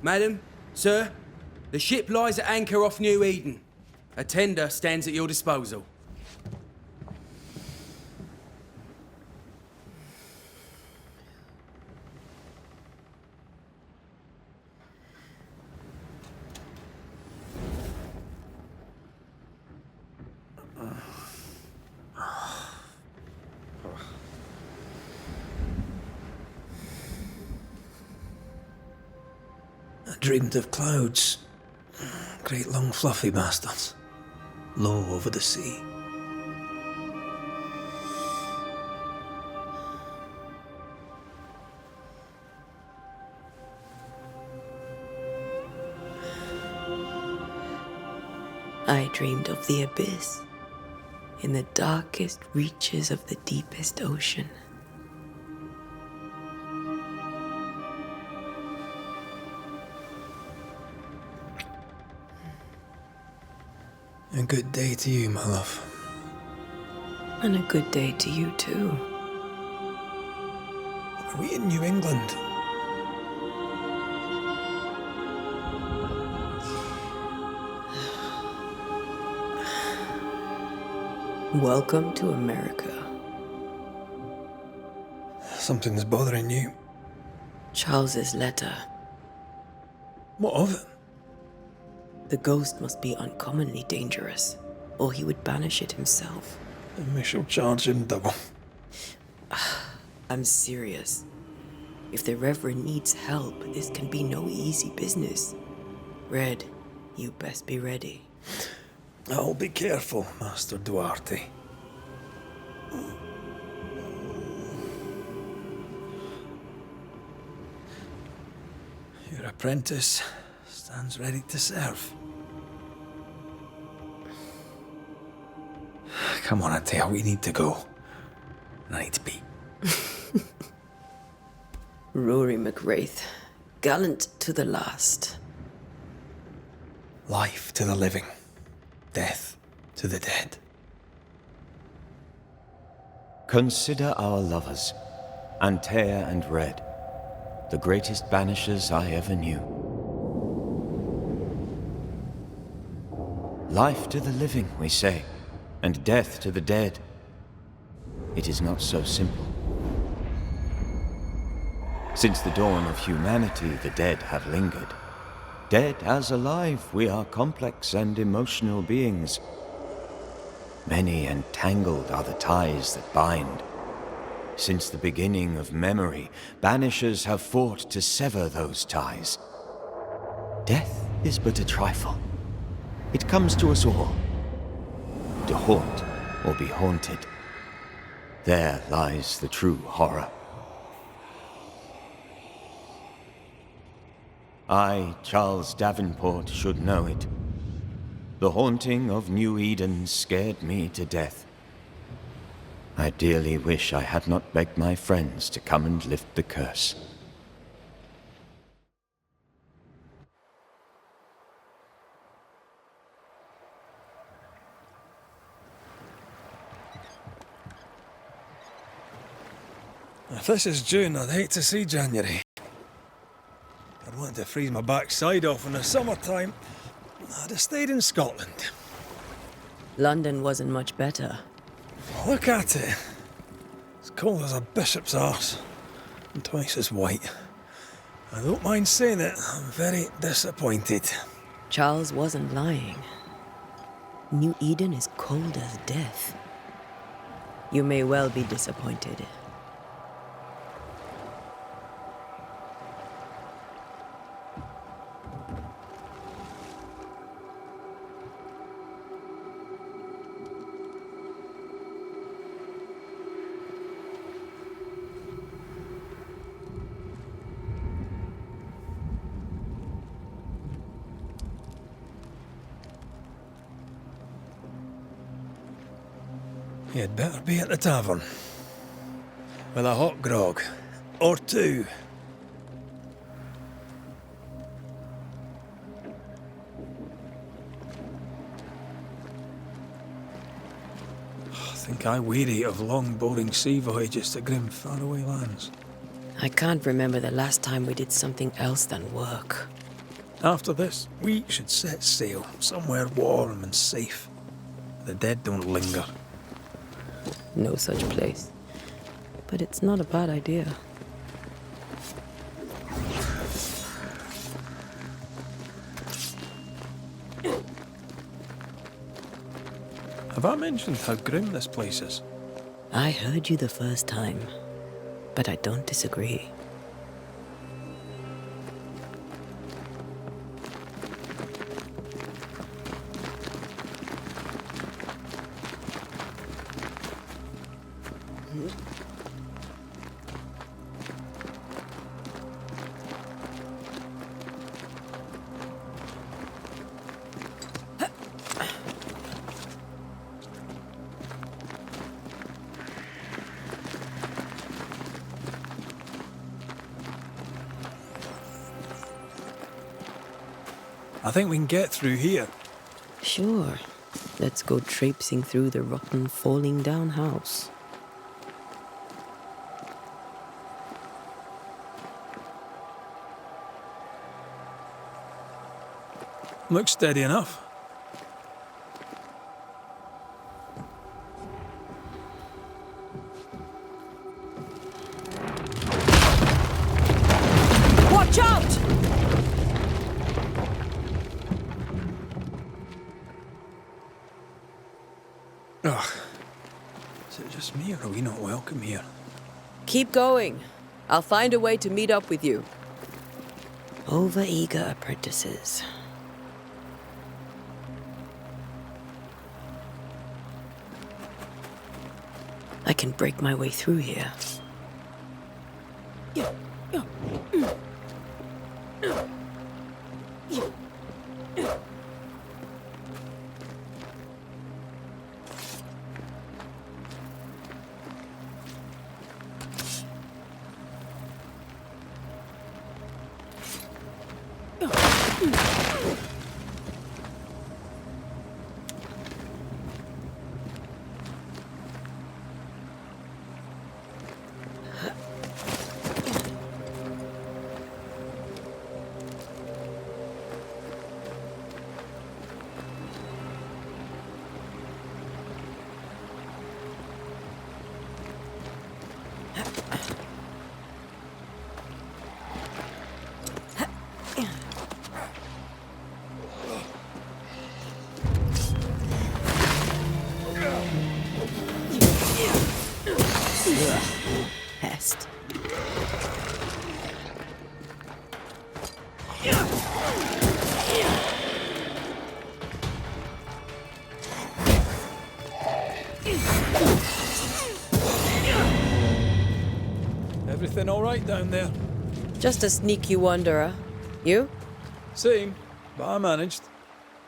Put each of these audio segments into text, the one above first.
Madam, sir, the ship lies at anchor off New Eden. A tender stands at your disposal. I dreamed of clouds. Great long fluffy bastards. Low over the sea. I dreamed of the abyss, in the darkest reaches of the deepest ocean. A good day to you, my love. And a good day to you too. Are we in New England? Welcome to America. Something's bothering you. Charles's letter. What of it? The ghost must be uncommonly dangerous, or he would banish it himself. And we shall charge him double. I'm serious. If the Reverend needs help, this can be no easy business. Red, you best be ready. I'll be careful, Master Duarte. Your apprentice stands ready to serve. Come on, Atea, we need to go. I need to be. Rory McWraith, gallant to the last. Life to the living, death to the dead. Consider our lovers, Antea and Red, the greatest banishers I ever knew. Life to the living, we say, and death to the dead. It is not so simple. Since the dawn of humanity, the dead have lingered. Dead as alive, we are complex and emotional beings. Many and tangled are the ties that bind. Since the beginning of memory, banishers have fought to sever those ties. Death is but a trifle. It comes to us all. To haunt or be haunted. There lies the true horror. I, Charles Davenport, should know it. The haunting of New Eden scared me to death. I dearly wish I had not begged my friends to come and lift the curse. If this is June, I'd hate to see January. I'd want to freeze my backside off in the summertime. I'd have stayed in Scotland. London wasn't much better. Look at it. As cold as a bishop's arse. And twice as white. I don't mind saying it, I'm very disappointed. Charles wasn't lying. New Eden is cold as death. You may well be disappointed. You'd better be at the tavern. With a hot grog. Or two. I think I weary of long, boring sea voyages to grim, faraway lands. I can't remember the last time we did something else than work. After this, we should set sail somewhere warm and safe. The dead don't linger. No such place. But it's not a bad idea. Have I mentioned how grim this place is? I heard you the first time, but I don't disagree. I think we can get through here. Sure. Let's go traipsing through the rotten, falling down house. Looks steady enough. Watch out! Ugh. Is it just me, or are we not welcome here? Keep going. I'll find a way to meet up with you. Overeager apprentices. I can break my way through here. Pest. Everything all right down there? Just a sneaky wanderer. You? Same, but I managed.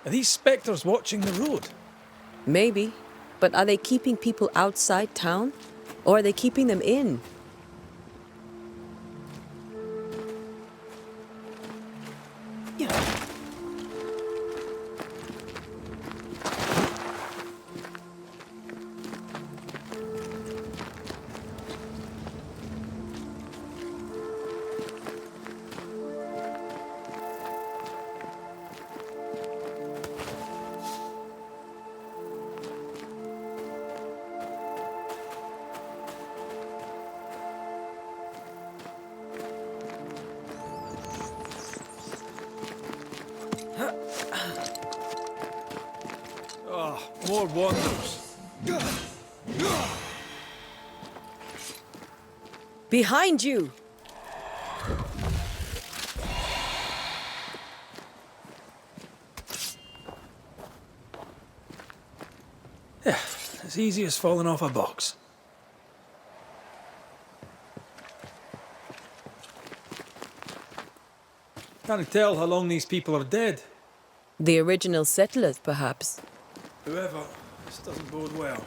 Are these spectres watching the road? Maybe. But are they keeping people outside town? Or are they keeping them in? More wanderers. Behind you! Yeah, as easy as falling off a box. Can't tell how long these people are dead. The original settlers, perhaps. Whoever, this doesn't bode well.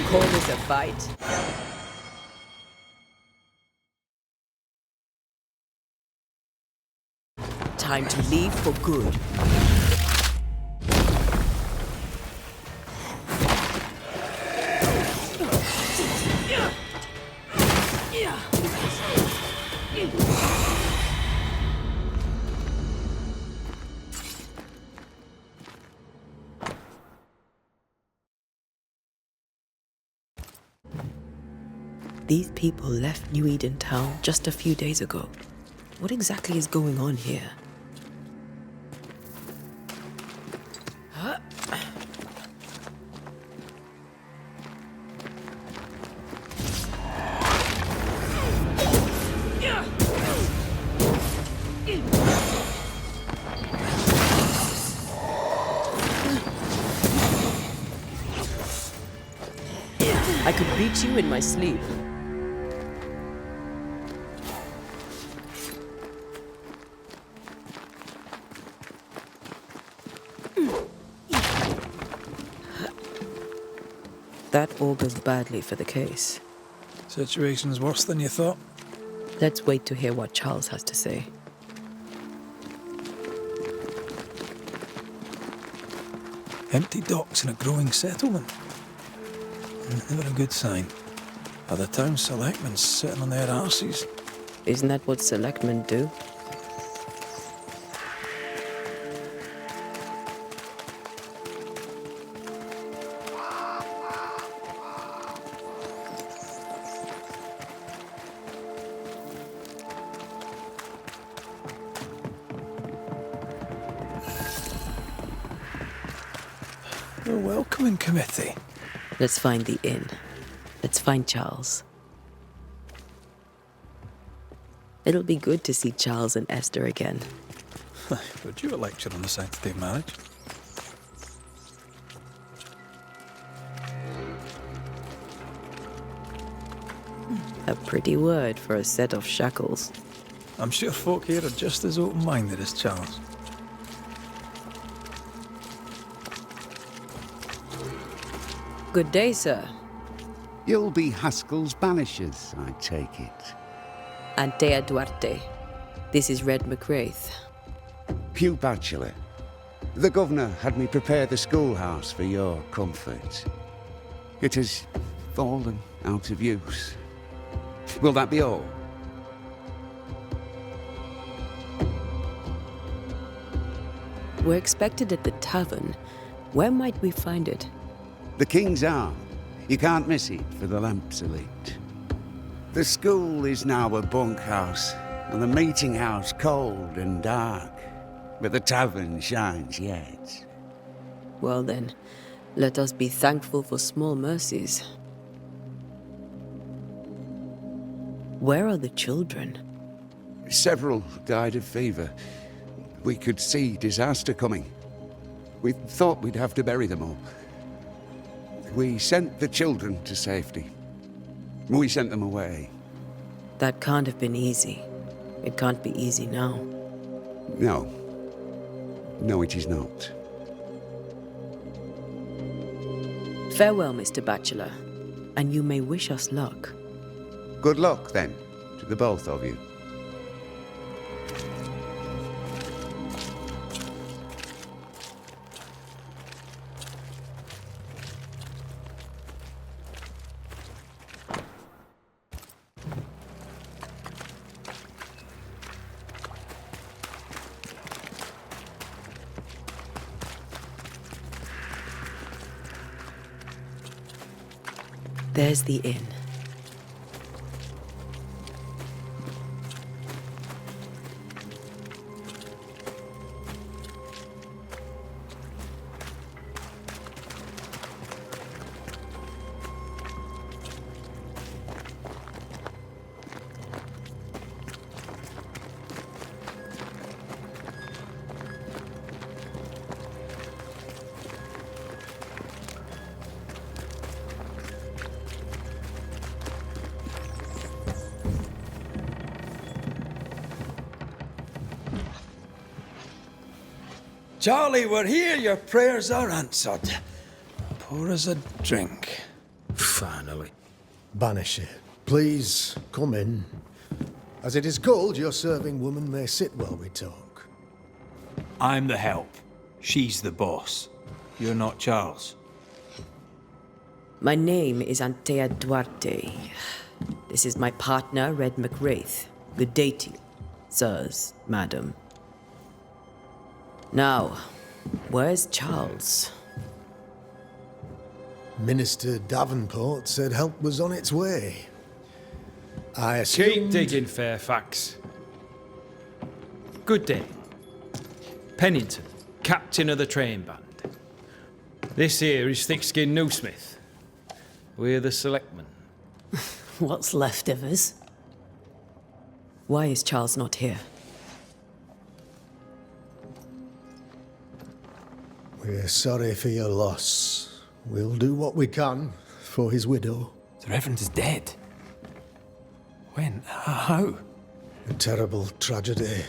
Call this a fight? time to leave for good. These people left New Eden Town just a few days ago. What exactly is going on here? I could beat you in my sleep. That augurs badly for the case. Situation's worse than you thought. Let's wait to hear what Charles has to say. Empty docks in a growing settlement. Never a good sign. Are the town selectmen sitting on their arses? Isn't that what selectmen do? The welcoming committee. Let's find the inn. Let's find Charles. It'll be good to see Charles and Esther again. Would you a lecture on the sanctity of marriage? A pretty word for a set of shackles. I'm sure folk here are just as open-minded as Charles. Good day, sir. You'll be Haskell's Banishers, I take it. Antea Duarte. This is Red McWraith. Hugh Bachelor. The governor had me prepare the schoolhouse for your comfort. It has fallen out of use. Will that be all? We're expected at the tavern. Where might we find it? The King's Arm. You can't miss it, for the lamps are lit. The school is now a bunkhouse, and the meeting house cold and dark. But the tavern shines yet. Well then, let us be thankful for small mercies. Where are the children? Several died of fever. We could see disaster coming. We thought we'd have to bury them all. We sent the children to safety. We sent them away. That can't have been easy. It can't be easy now. No. No, it is not. Farewell, Mr. Bachelor, and you may wish us luck. Good luck, then, to the both of you. There's the inn. Charlie, we're here. Your prayers are answered. Pour us a drink. Finally. Banisher, please come in. As it is cold, your serving woman may sit while we talk. I'm the help. She's the boss. You're not Charles. My name is Antea Duarte. This is my partner, Red McWraith. Good day to you, sirs, madam. Now, where's Charles? Minister Davenport said help was on its way. I Keep assumed... digging, Fairfax. Good day. Pennington, captain of the train band. This here is Thickskin Newsmith. We're the selectmen. What's left of us? Why is Charles not here? We're sorry for your loss. We'll do what we can for his widow. The Reverend is dead. When? How? A terrible tragedy.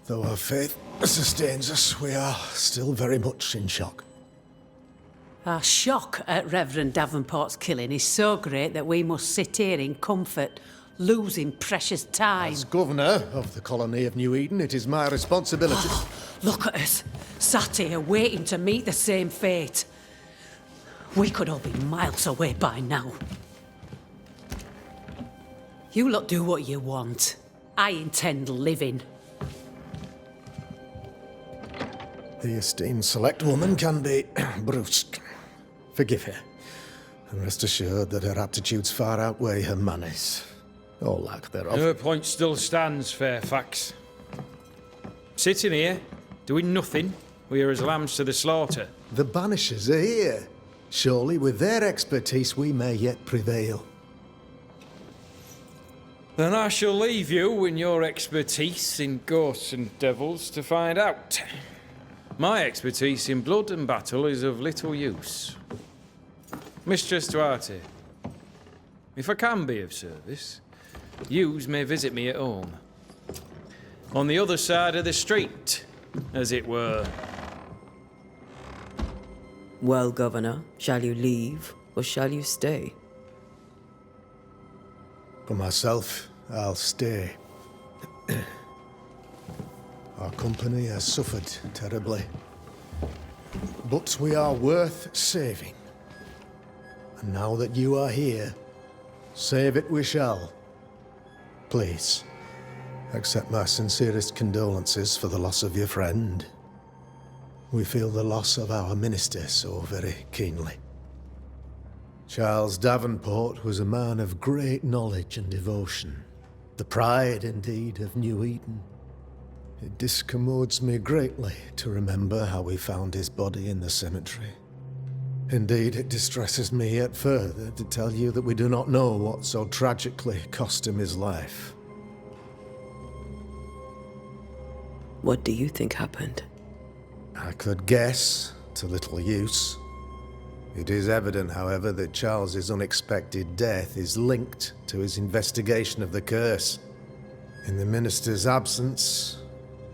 Though our faith sustains us, we are still very much in shock. Our shock at Reverend Davenport's killing is so great that we must sit here in comfort, losing precious time. As governor of the colony of New Eden, it is my responsibility... Look at us, sat here waiting to meet the same fate. We could all be miles away by now. You lot do what you want. I intend living. The esteemed select woman can be brusque. Forgive her. And rest assured that her aptitudes far outweigh her manners. Or lack thereof. Her point still stands, Fairfax. Sitting here, doing nothing, we are as lambs to the slaughter. The Banishers are here. Surely with their expertise we may yet prevail. Then I shall leave you and your expertise in ghosts and devils to find out. My expertise in blood and battle is of little use. Mistress Duarte, if I can be of service, yous may visit me at home. On the other side of the street, as it were. Well, Governor, shall you leave or shall you stay? For myself, I'll stay. Our company has suffered terribly. But we are worth saving. And now that you are here, save it we shall. Please, accept my sincerest condolences for the loss of your friend. We feel the loss of our minister so very keenly. Charles Davenport was a man of great knowledge and devotion. The pride, indeed, of New Eden. It discommodes me greatly to remember how we found his body in the cemetery. Indeed, it distresses me yet further to tell you that we do not know what so tragically cost him his life. What do you think happened? I could guess, to little use. It is evident, however, that Charles's unexpected death is linked to his investigation of the curse. In the minister's absence,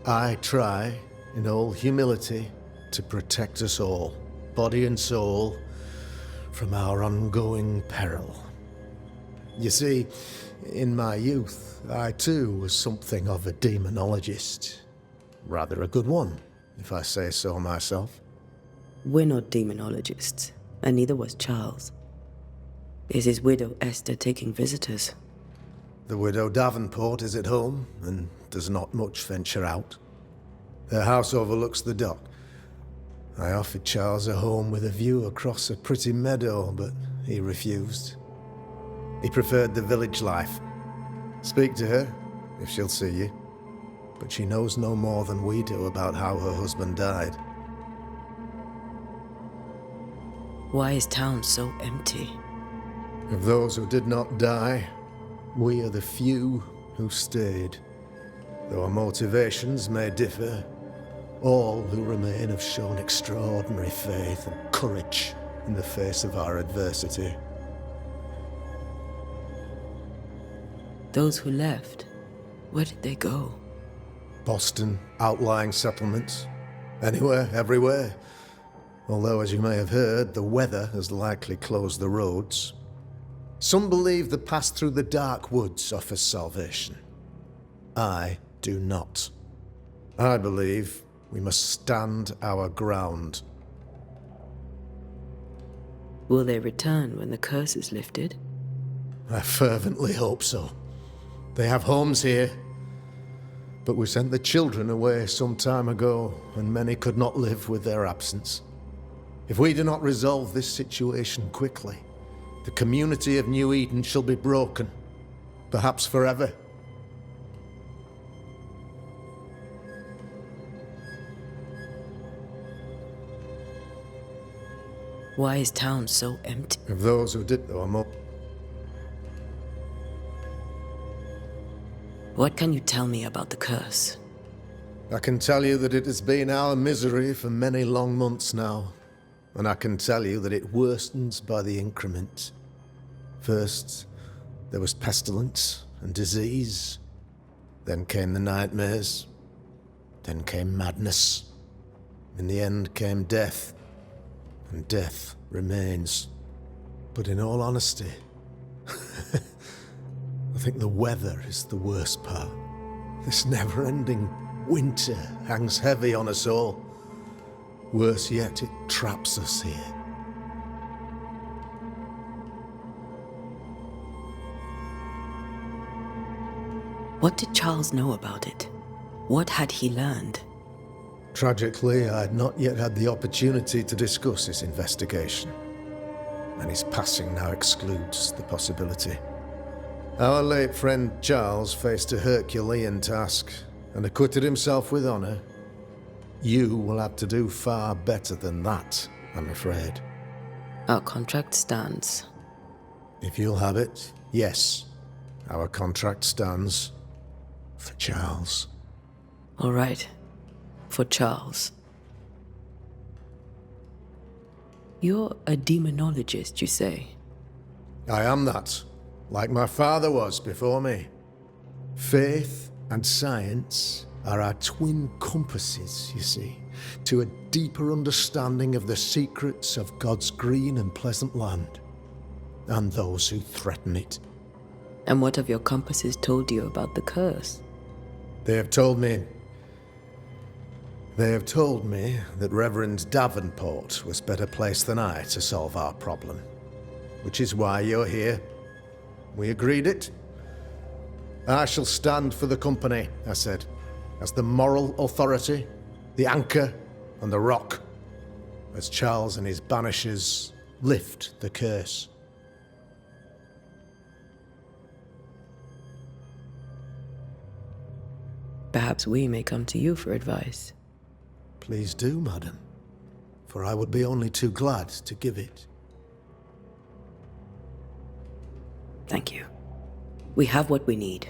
I try, in all humility, to protect us all, body and soul, from our ongoing peril. You see, in my youth, I too was something of a demonologist. Rather a good one, if I say so myself. We're not demonologists, and neither was Charles. Is his widow Esther taking visitors? The widow Davenport is at home, and does not much venture out. Their house overlooks the dock. I offered Charles a home with a view across a pretty meadow, but he refused. He preferred the village life. Speak to her, if she'll see you. But she knows no more than we do about how her husband died. Why is town so empty? Of those who did not die, we are the few who stayed. Though our motivations may differ, all who remain have shown extraordinary faith and courage in the face of our adversity. Those who left, where did they go? Boston, outlying settlements. Anywhere, everywhere. Although, as you may have heard, the weather has likely closed the roads. Some believe the path through the dark woods offers salvation. I do not. I believe We must stand our ground. Will they return when the curse is lifted? I fervently hope so. They have homes here. But we sent the children away some time ago, and many could not live with their absence. If we do not resolve this situation quickly, the community of New Eden shall be broken, perhaps forever. Why is town so empty? Of those who did though, more. What can you tell me about the curse? I can tell you that it has been our misery for many long months now, and I can tell you that it worstens by the increment. First, there was pestilence and disease. Then came the nightmares. Then came madness. In the end came death. And death remains. But in all honesty, I think the weather is the worst part. This never-ending winter hangs heavy on us all. Worse yet, it traps us here. What did Charles know about it? What had he learned? Tragically, I had not yet had the opportunity to discuss his investigation, and his passing now excludes the possibility. Our late friend Charles faced a Herculean task and acquitted himself with honor. You will have to do far better than that, I'm afraid. Our contract stands. If you'll have it, yes, our contract stands for Charles. All right. For Charles. You're a demonologist, you say? I am that, like my father was before me. Faith and science are our twin compasses, you see, to a deeper understanding of the secrets of God's green and pleasant land, and those who threaten it. And what have your compasses told you about the curse? They have told me that Reverend Davenport was better placed than I to solve our problem. Which is why you're here. We agreed it. I shall stand for the company, I said, as the moral authority, the anchor, and the rock, as Charles and his Banishers lift the curse. Perhaps we may come to you for advice. Please do, madam, for I would be only too glad to give it. Thank you. We have what we need.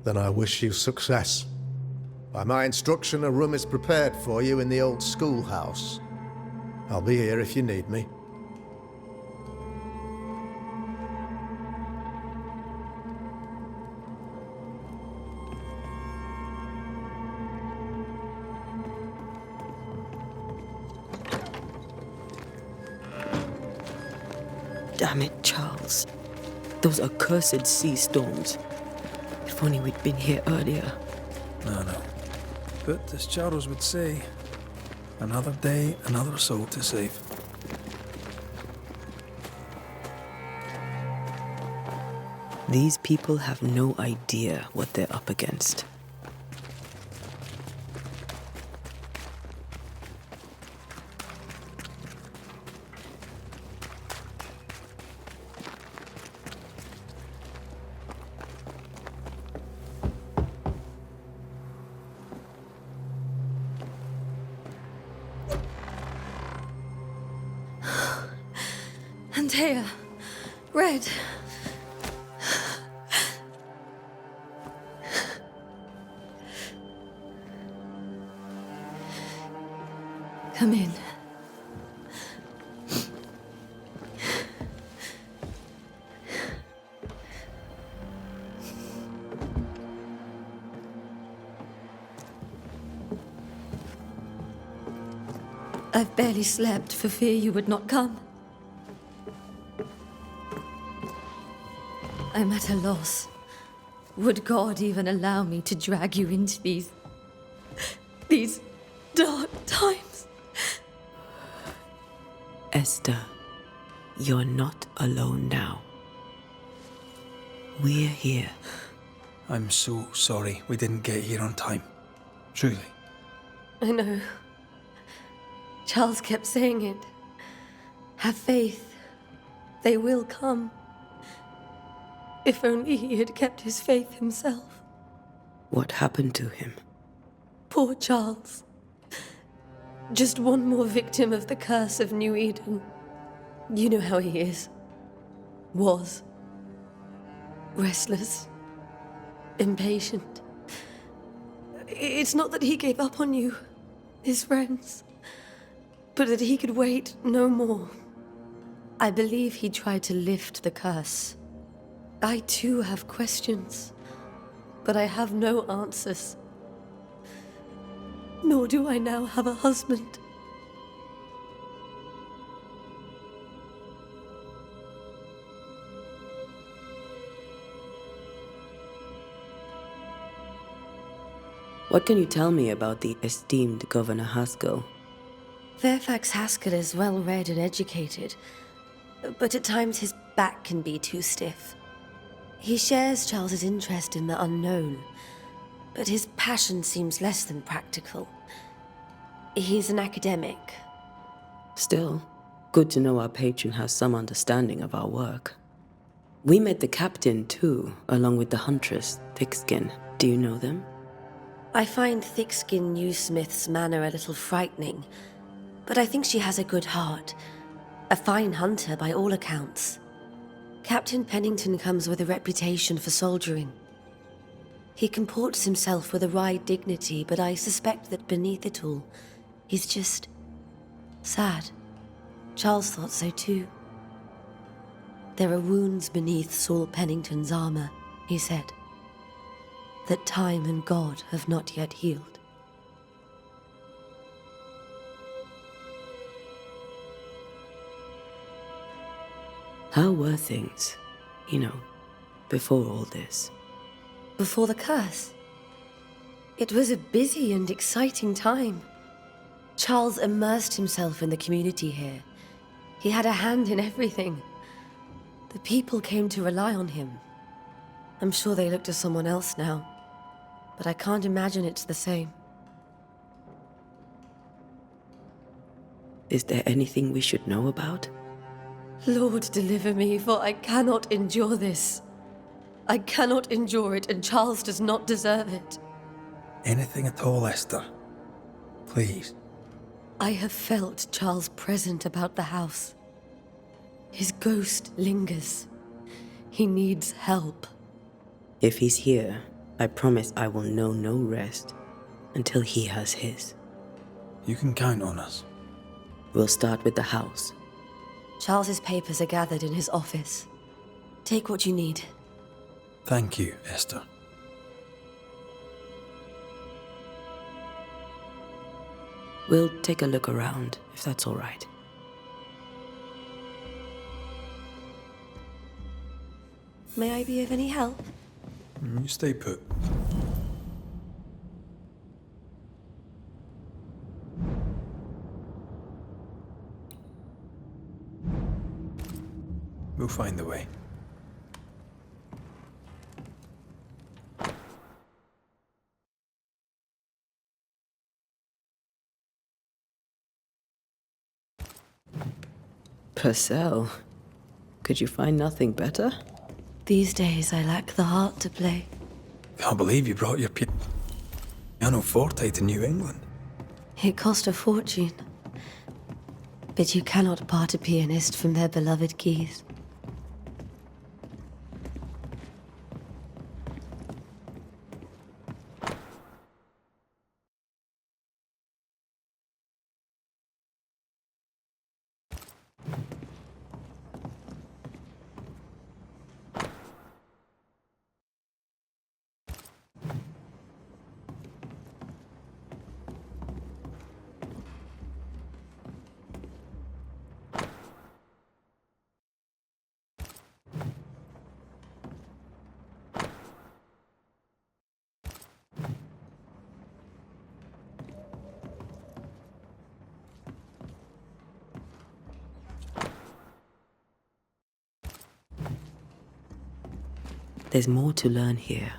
Then I wish you success. By my instruction, a room is prepared for you in the old schoolhouse. I'll be here if you need me. Damn it, Charles. Those accursed sea storms. If only we'd been here earlier. No. But as Charles would say, another day, another soul to save. These people have no idea what they're up against. Antea, Red. Come in. I've barely slept for fear you would not come. I'm at a loss. Would God even allow me to drag you into these dark times. Esther, you're not alone now. We're here. I'm so sorry we didn't get here on time. Truly. I know. Charles kept saying it. Have faith. They will come. If only he had kept his faith himself. What happened to him? Poor Charles. Just one more victim of the curse of New Eden. You know how he is. Was. Restless. Impatient. It's not that he gave up on you, his friends, but that he could wait no more. I believe he tried to lift the curse. I too have questions, but I have no answers. Nor do I now have a husband. What can you tell me about the esteemed Governor Haskell? Fairfax Haskell is well read and educated, but at times his back can be too stiff. He shares Charles's interest in the unknown, but his passion seems less than practical. He's an academic. Still, good to know our patron has some understanding of our work. We met the captain too, along with the huntress, Thickskin. Do you know them? I find Thickskin Newsmith's manner a little frightening, but I think she has a good heart. A fine hunter by all accounts. Captain Pennington comes with a reputation for soldiering. He comports himself with a wry dignity, but I suspect that beneath it all, he's just sad. Charles thought so too. There are wounds beneath Saul Pennington's armor, he said, that time and God have not yet healed. How were things, before all this? Before the curse, it was a busy and exciting time. Charles immersed himself in the community here. He had a hand in everything. The people came to rely on him. I'm sure they look to someone else now, but I can't imagine it's the same. Is there anything we should know about? Lord, deliver me, for I cannot endure this. I cannot endure it, and Charles does not deserve it. Anything at all, Esther. Please. I have felt Charles present about the house. His ghost lingers. He needs help. If he's here, I promise I will know no rest until he has his. You can count on us. We'll start with the house. Charles's papers are gathered in his office. Take what you need. Thank you, Esther. We'll take a look around, if that's all right. May I be of any help? You stay put. We'll find a way. Purcell, could you find nothing better? These days I lack the heart to play. Can't believe you brought your pianoforte to New England. It cost a fortune. But you cannot part a pianist from their beloved keys. There's more to learn here.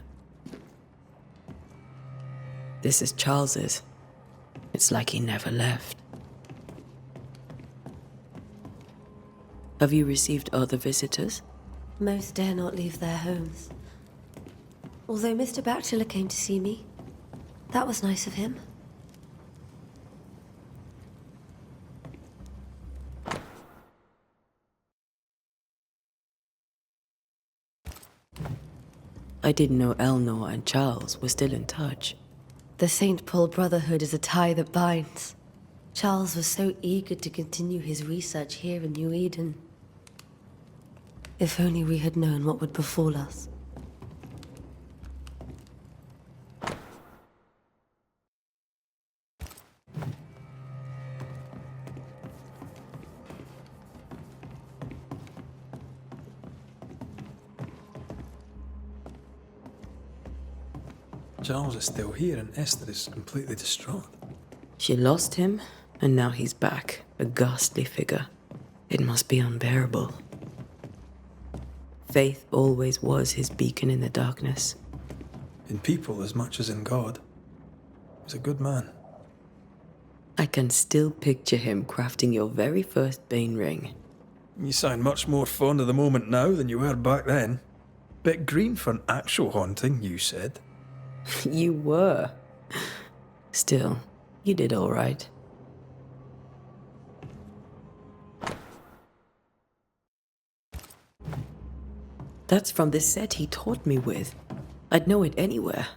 This is Charles's. It's like he never left. Have you received other visitors? Most dare not leave their homes. Although Mr. Bachelor came to see me. That was nice of him. I didn't know Eleanor and Charles were still in touch. The St. Paul Brotherhood is a tie that binds. Charles was so eager to continue his research here in New Eden. If only we had known what would befall us. Charles is still here and Esther is completely distraught. She lost him, and now he's back, a ghastly figure. It must be unbearable. Faith always was his beacon in the darkness. In people as much as in God. He's a good man. I can still picture him crafting your very first Bane ring. You sound much more fond of the moment now than you were back then. Bit green for an actual haunting, you said. You were. Still, you did all right. That's from the set he taught me with. I'd know it anywhere.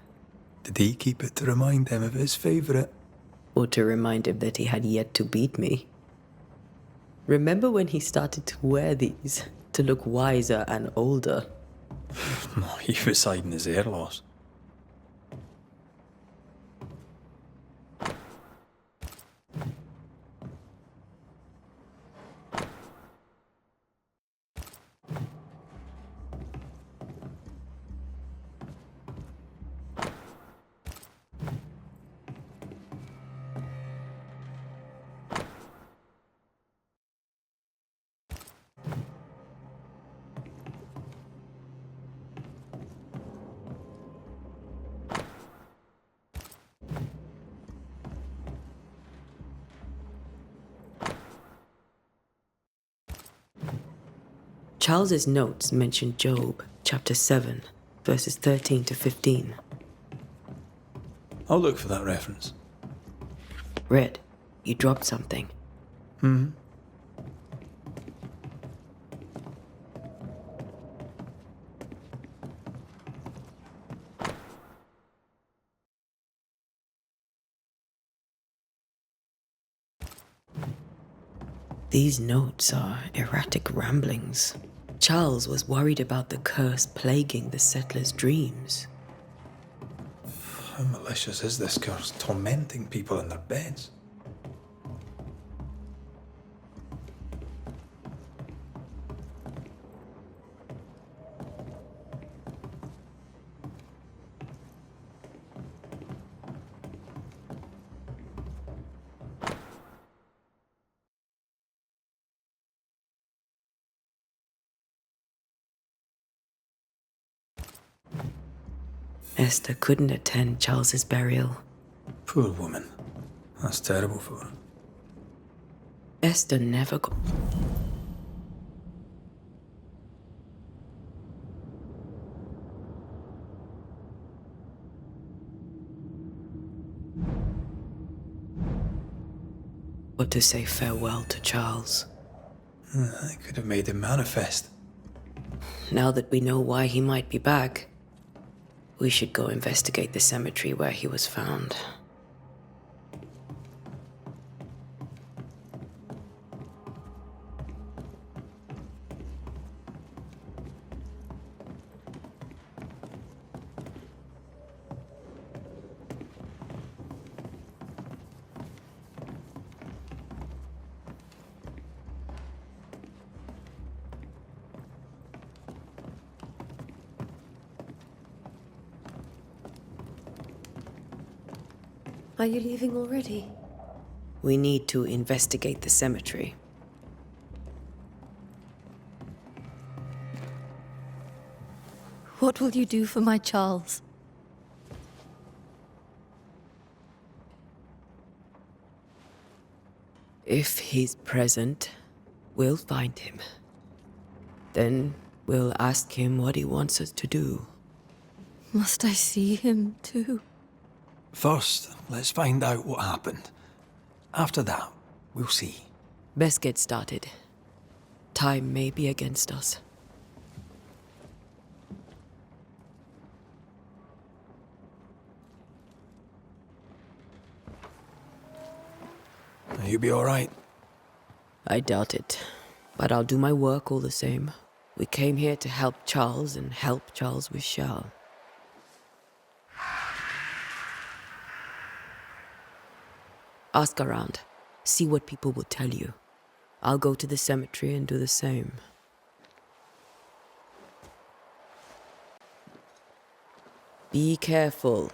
Did he keep it to remind him of his favourite? Or to remind him that he had yet to beat me. Remember when he started to wear these to look wiser and older? He was hiding his hair loss. Charles's notes mention Job, chapter 7, verses 13 to 15. I'll look for that reference. Red, you dropped something. These notes are erratic ramblings. Charles was worried about the curse plaguing the settlers' dreams. How malicious is this curse, tormenting people in their beds? Esther couldn't attend Charles's burial. Poor woman. That's terrible for her. Esther never got... Or to say farewell to Charles. I could have made him manifest. Now that we know why he might be back, we should go investigate the cemetery where he was found. Are you leaving already? We need to investigate the cemetery. What will you do for my Charles? If he's present, we'll find him. Then we'll ask him what he wants us to do. Must I see him too? First, let's find out what happened. After that, we'll see. Best get started. Time may be against us. You be alright? I doubt it, but I'll do my work all the same. We came here to help Charles, and help Charles we shall. Ask around. See what people will tell you. I'll go to the cemetery and do the same. Be careful.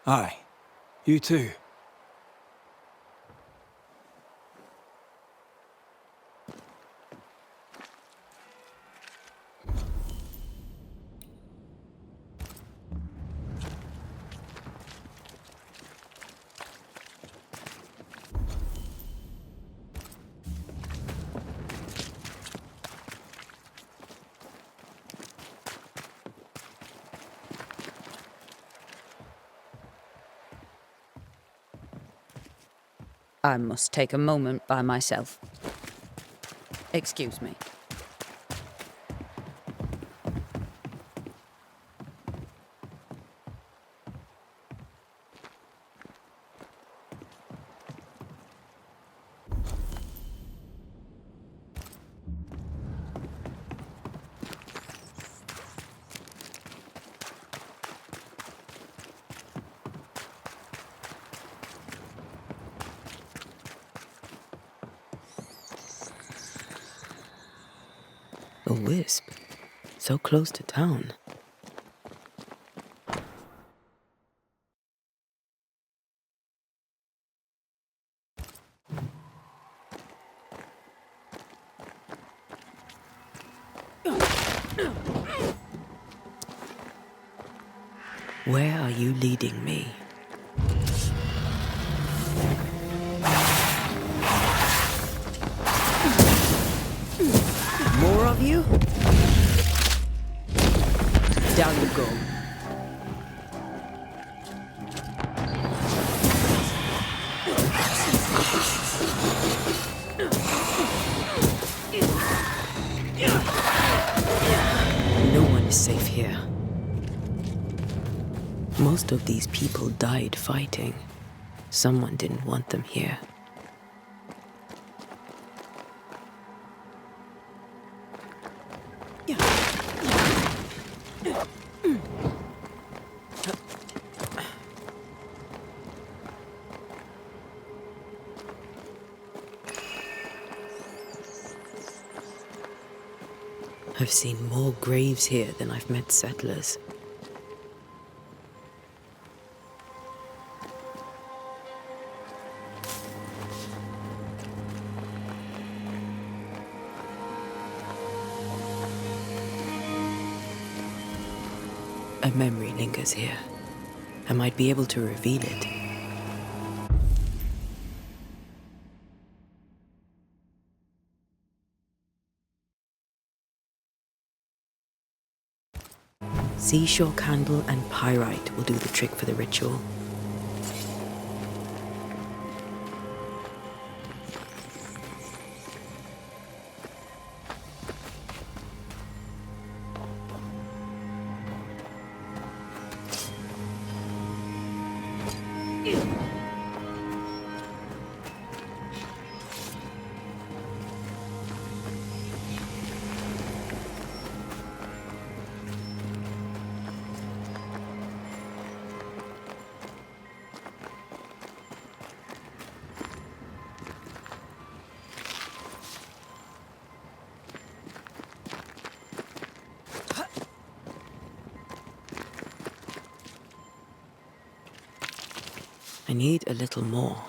Aye. You too. I must take a moment by myself. Excuse me. A wisp. So close to town. Where are you leading me? More of you? Down you go. No one is safe here. Most of these people died fighting. Someone didn't want them here. I've seen more graves here than I've met settlers. A memory lingers here. I might be able to reveal it. Seashore candle and pyrite will do the trick for the ritual. I need a little more.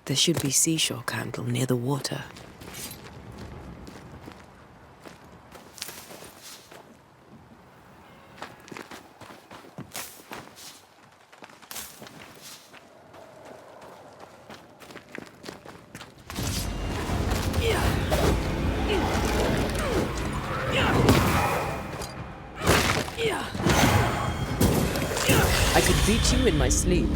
There should be seashore candle near the water. I could beat you in my sleep.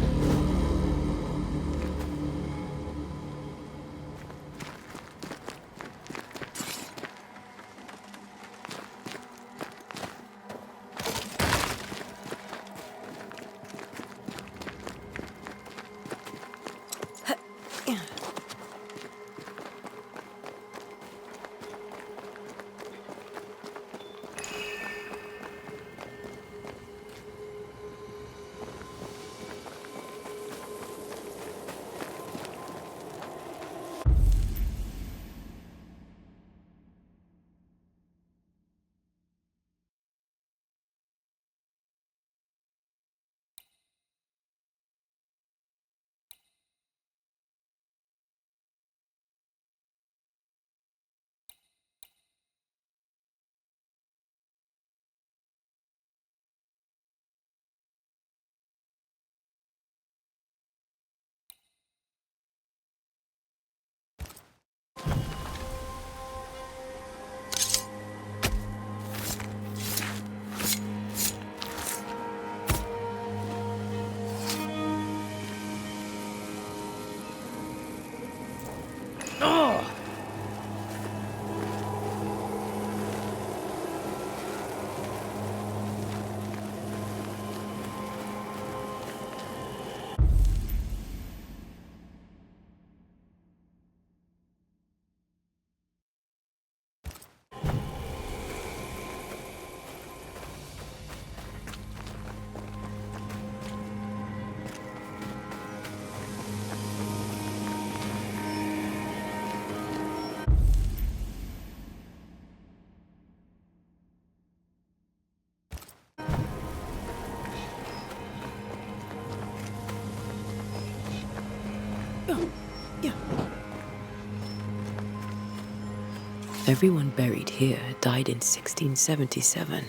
Everyone buried here died in 1677.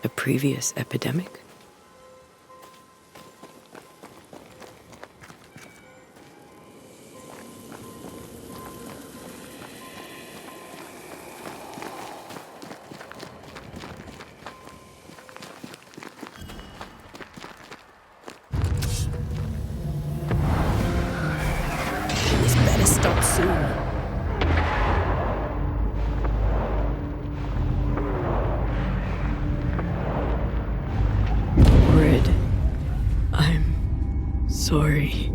A previous epidemic? This better stop soon. I'm sorry.